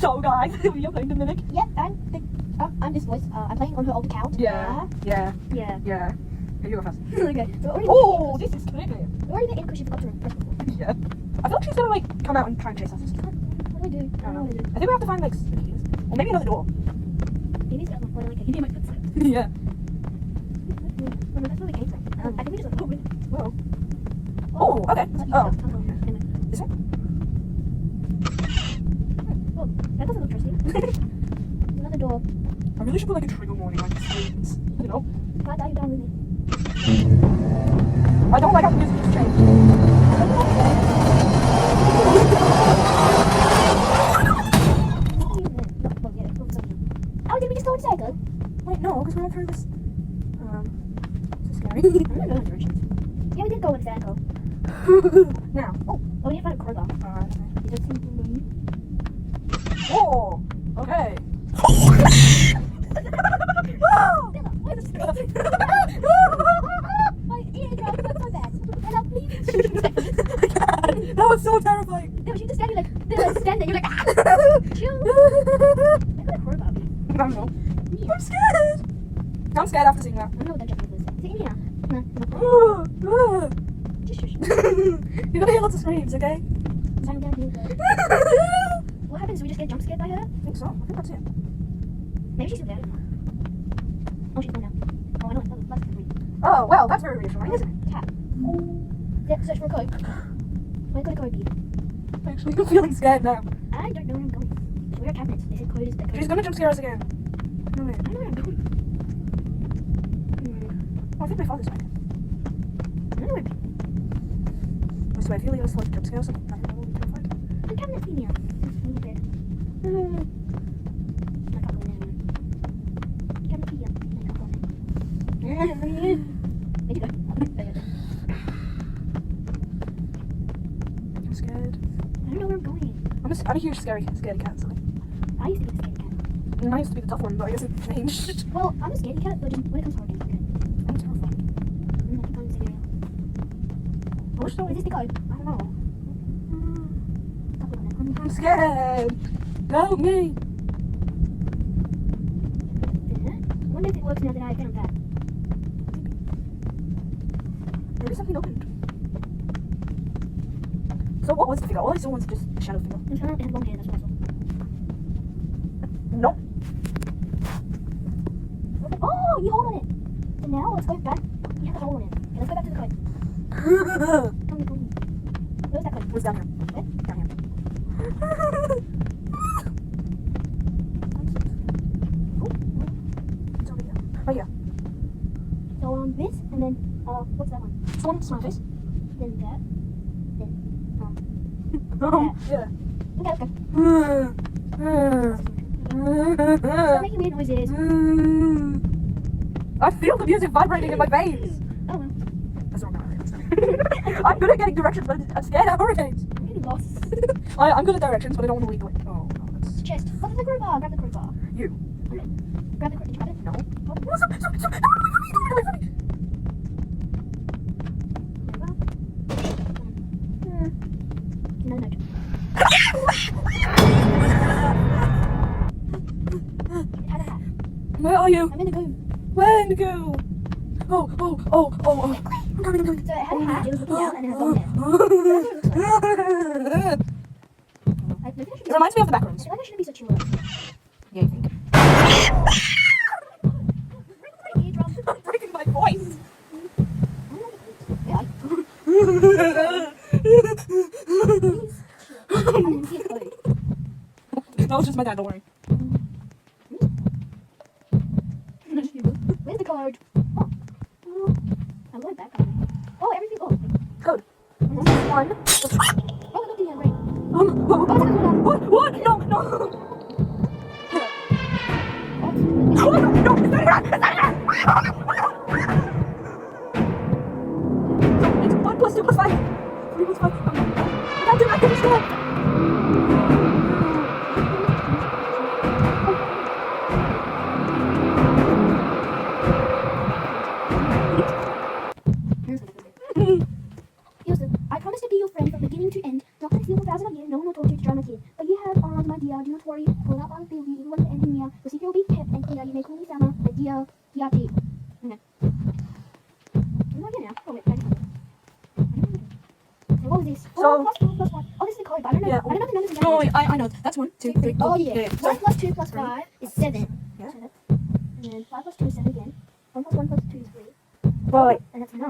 So guys, we are playing the Mimic. Yep, I'm this voice. I'm playing on her old account. Yeah. Yeah. Here you go first. Okay. So Oh, this is creepy. we're already in because she forgot to press before. Yeah. I feel like she's gonna like come out and try and chase us. What do I do? I don't know. What do I do? I think we have to find like the keys. Or maybe another door. Maybe it's got one like a give me my footsteps. Yeah. No, that's where we came from. I think we just went. Whoa. Oh, okay. Oh. Anyway. This way? Oh, that doesn't look trusty. Another door. I really should put like a trigger warning on screens. You know? Why are you down with me? I don't like how the music just changed. Oh, did we just go in circle? Wait, no, because we went through this. This is scary. I'm gonna go in directions. Yeah, we did go in circle. Now. Oh, we need to find a crowbar. Is there something? Oh, okay. Bella, what is this? My eardrum hurts so bad. Bella, please. That was so terrifying. No, she just standing like, they're standing, you're like, ah! Chill. I got a crowbar. I don't know. I'm scared. I'm scared after seeing that. I don't know what that jump is. Is it in here? No. Just shush. You're gonna hear lots of screams, okay? I'm down here. What happens? We just get jump scared by her? I think so. I think that's it. Maybe she's still there. Oh, she's gone now. Oh, I know. That's three. Oh, well, that's very reassuring, isn't it? Tap. Yeah, search for a code. Where could a code be? Actually, I'm feeling scared now. I don't know where I'm going. So we're at cabinets. They said code is the code. She's gonna jump scare us again. No, wait. I don't know where I'm going. Oh, I think my father's back. I don't know where I'm going. So I feel like it's like jump scares. I don't know what we're find. The cabinet's in here. It's really big. I can't go in there. Cabinet's here. I can't go in. Where'd you go? I'm scared. I don't know where I'm going. I'm a huge scaredy cat, so. I used to be the scaredy cat. And I used to be the tough one, but I guess it changed. Well, I'm a scaredy cat, but when it comes to horror games, I'm good. I'm terrified. I'm not going to say area. I wish that Is this the code? I don't know. I'll click on it. I'm scared. Help me. I wonder if it works now that I found that. Maybe something opened. So what was the figure? All I saw was just a shadow figure. It had long hair, that's what I saw. Nope. Oh, you hold on it. So now let's go back. You have the hole on it. Okay, let's go back to the code. Come on. Where's that code? What's down here? Where? Down here. It's over here. Right here. So this, and then what's that one? This one, smile face. Then that. Yeah. Okay, let's go. Stop making weird noises. I feel the music vibrating in my veins. Oh well. That's the wrong one. Sorry. I'm good at getting directions, but I'm scared of hurricanes. I'm getting lost. I'm good at directions, but I don't want to lead the way. Oh, no, that's Chest. What is the crowbar? Grab the crowbar. you. Okay. Grab the crowbar. Did you grab it? No. Oh. No, stop, stop, stop. Don't wait for me, don't wait for me. No. Where are you? I'm in the goo. Where in the goo? Oh. I'm coming. So it had a hat, it was looking out, and it had long hair. It reminds me of the back rooms. I feel like I shouldn't be so chill. Yeah, you think? I'm breaking my voice. Yeah. That was just my dad, don't worry. Where's the code? Oh. I'm going back. Oh, everything. Oh. Code. One. Oh, look at the right. What? No. Oh, No, it's not here. It's 1 plus 2 plus 5. 3 plus 5. I can't do this. I promise to be your friend from beginning to end. Not gonna steal for 1,000 of years. No one will torture you to try my kid. But you have my dear. Do not worry. story. Pull out all the you want to end in here. The secret will be kept and clear. You may call me Selma, but dear, DRT. Okay. I'm not here now. Oh, wait. So what was this? So- plus 2 plus 1. Oh, this is the code, but I don't know. Yeah. I don't know the numbers in No, that. wait, I know. That's 1, 2, 3. Oh, yeah. So, 1 plus 2 plus 5 is 7. Yeah. 7. And then 5 plus 2 is 7 again. 1 plus 1 plus 2 is 3. wait, And that's 9.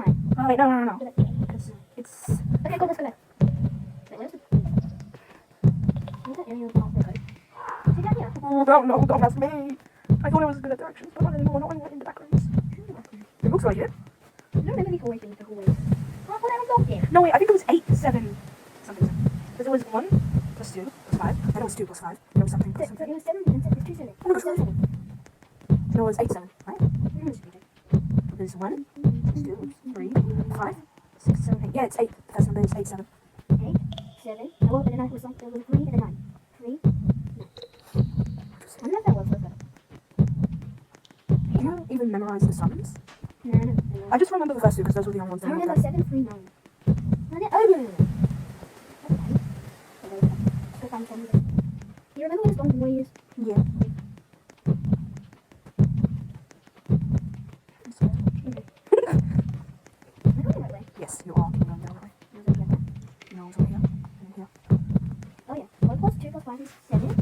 wait, no. So that's 8. Because it's... Okay, go, let's go back. Wait, where's that area of the code? See down here? Oh, don't ask me. I thought I was good at directions, but not anymore. Not when I went into backgrounds. It looks like it. I don't remember these hallway things the whole way. Oh, I thought that was locked in. No, wait, I think it was 8, 7, something. Because it was 1 plus 2 plus 5. Then it was 2 plus 5. Then it was something plus So something. it was 7 and 7. It's 2 7. Oh my gosh, 7. No, it was 8, 7, right? There's 1, 2, 3, 5, 6, 7, 8. Yeah, it's 8. The first number is 8, 7. 8, 7. Oh, and then I was like, there was 3 and a 9. 3, 9. I don't know if that works. Do you even memorize the sums? No. I just remember the first two because those were the only ones I that I remember looked 7, 3, 9. And then, oh, no. Go find something. You remember where this long hallway is? at. Yeah. Am I going the right way? Yes, you are keeping going the right way. Or is it the other way? No, it's over here. And here. Oh, yeah. 1 plus 2 plus 5 is 7.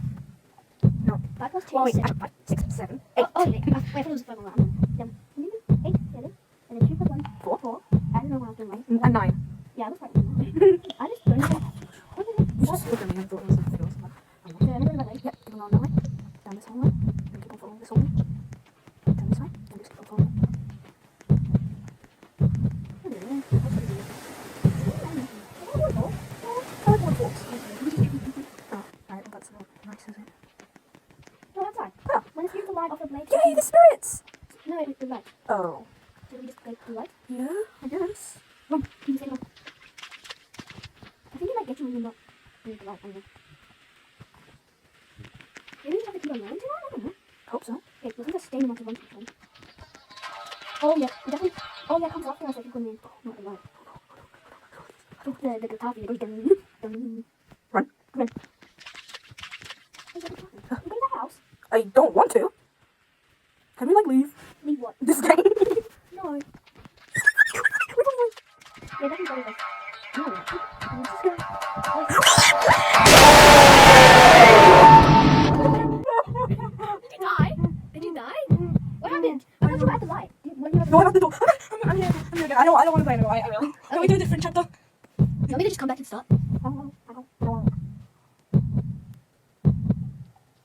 No. 5 plus 2 Well, is wait, 7. 6, 7, 8. Oh, wait, I thought it was 5 on that. 8, 7. And then 2 plus 1, 4. 4. I don't know what I was doing right. And 9. Yeah, I was right. I just don't know. What is it? You just looked at me and thought it was a figure or something. So, am I going the right way? Yep, keep on going that way. Down this hallway. And keep on following this hallway. Down this way. And just keep on following. Oh, right, that's not nice, is it? No, outside. Oh. When it's used to light off the blade. Yay, the spirits! No, it's the light. Oh. So we just go to the light. Yeah, I guess. You can say no. I think it might get you when you're not doing the light. I don't know. Maybe you have to keep on running to that? I don't know. Hope so. Okay, we'll just stay in one to one control. Oh, yeah. It definitely. Oh, yeah, it comes off for us if you come in. Not the light. The guitar thing. It goes dun, dun. Run. Run. Hey, what are you talking about? You go to the house? I don't want to. Can we, like, leave Leave what? this game? No. Yeah, definitely go with us. No. I'm just gonna... Did you die? Did you die? What happened? I thought you were at the light. When you were at the No, I'm at the door. I'm here again. I don't want to play anymore. I really. Can we do a different chapter? You want me to just come back and start?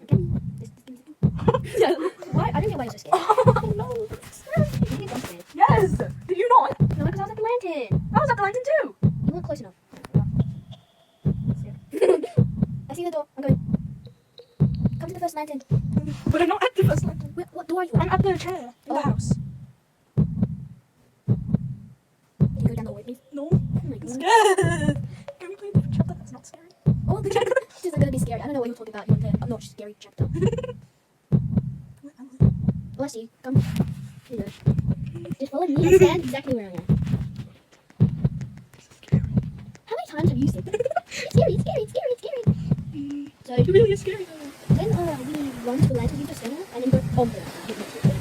Okay. Just give me a second. Yeah. Why? I don't get why you're so scared. Oh, no. You get jump scared. Yes. Did you not? No, because I was at the lantern. I was at the lantern too. You weren't close enough. I see the door. I'm going. Come to the first lantern. But I'm not at the first lantern. What door are you I'm at? at the chair in the house. Can you go down the hallway, please? No. Oh my I'm god. scared. Can we play a different chapter that's not scary? Oh, the chapter. This isn't gonna be scary. I don't know what you're talking about. You want a not scary chapter. Oh, I see you. Come. Here you go. Just follow me and stand exactly where I am. How many times have you said that? It's scary, it's scary, it's scary, it's scary. So, It really is scary though. when we run to the lantern, you just stand there and then go on the lantern.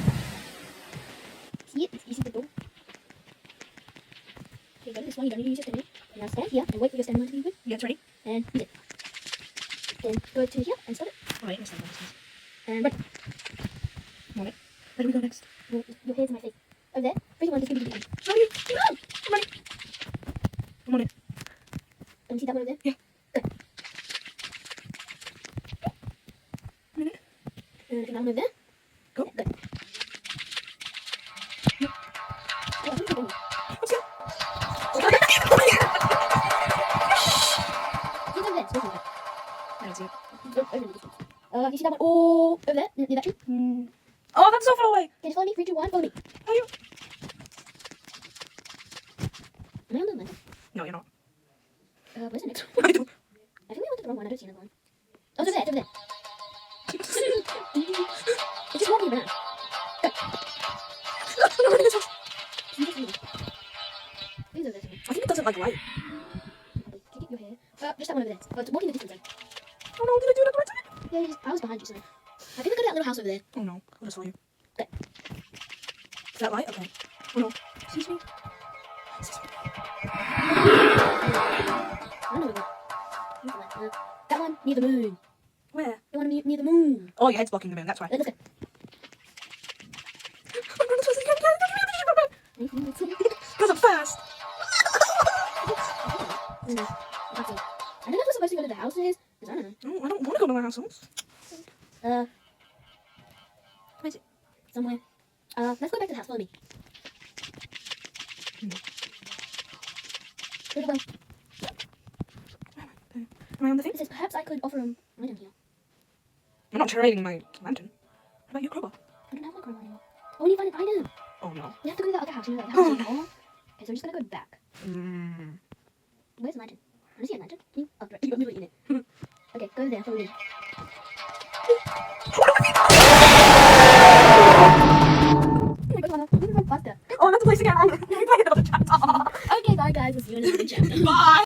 See it? You see the door? Okay, go to this one. You don't need to use your standing. Now stand here and wait for your standing one to be good. Yeah, it's ready. And use it. Then go to here and stop it. Oh, wait, let's stand on this. And run. Where do we go next? Your head's in my face. Over there. 3, 2, 1, just give me the beacon. Ready? Run! I'm ready. I'm on it. And you see that one over there? Yeah. Go. I'm in it. And that one over there? Go. Yeah, go. Yep. Oh, I think you're going. Let's go. He's over there. It's over there. I don't see it. It's over in the distance. You see that one? Oh, over there? Near that tree? Oh, that's so far away. Can you follow me? 3, 2, 1, follow me. Are you? Am I on the left? No, you're not. Where's the next one? I don't. I think we went to the wrong one. I don't see another one. Oh, it's over there. It's over there. It's just walking around. Go. I'm running this house. Can you just leave? Please over there somewhere. I think it doesn't like light. Can you get your hair? Just that one over there. Oh, it's walking the distance then. Oh no, did I do it at the right time? Yeah, I was house behind you, so I think I go to that little house over there. Oh no, I just saw you. Okay. Is that light? Okay. Oh no. Excuse me. Excuse me. I don't know where that one near the moon. Where? The one near the moon. Oh, your head's blocking the moon, that's why. Let's go. Because I'm fast. I don't know if we're supposed to go to the houses. Because I don't know. Oh, I don't want to go to my house. Where is it? Somewhere. Let's go back to the house. Follow me. Go to the well. Am I on the thing? It says perhaps I could offer him item here. I'm not trading my lantern. What about your crowbar? I don't have my crowbar anymore. Oh, we need to find an item. Oh no. We have to go to the other house. You know, like the house in the hall. Okay, so we're just gonna go back. Where's the lantern? I don't see a lantern. Can you? Oh, right. You got moving in it. Okay, go there. Follow me. Oh my god, Mama. You can run faster. Oh, that's the place again. Let me play another chapter. Okay, bye guys. We'll see you in another chapter. Bye.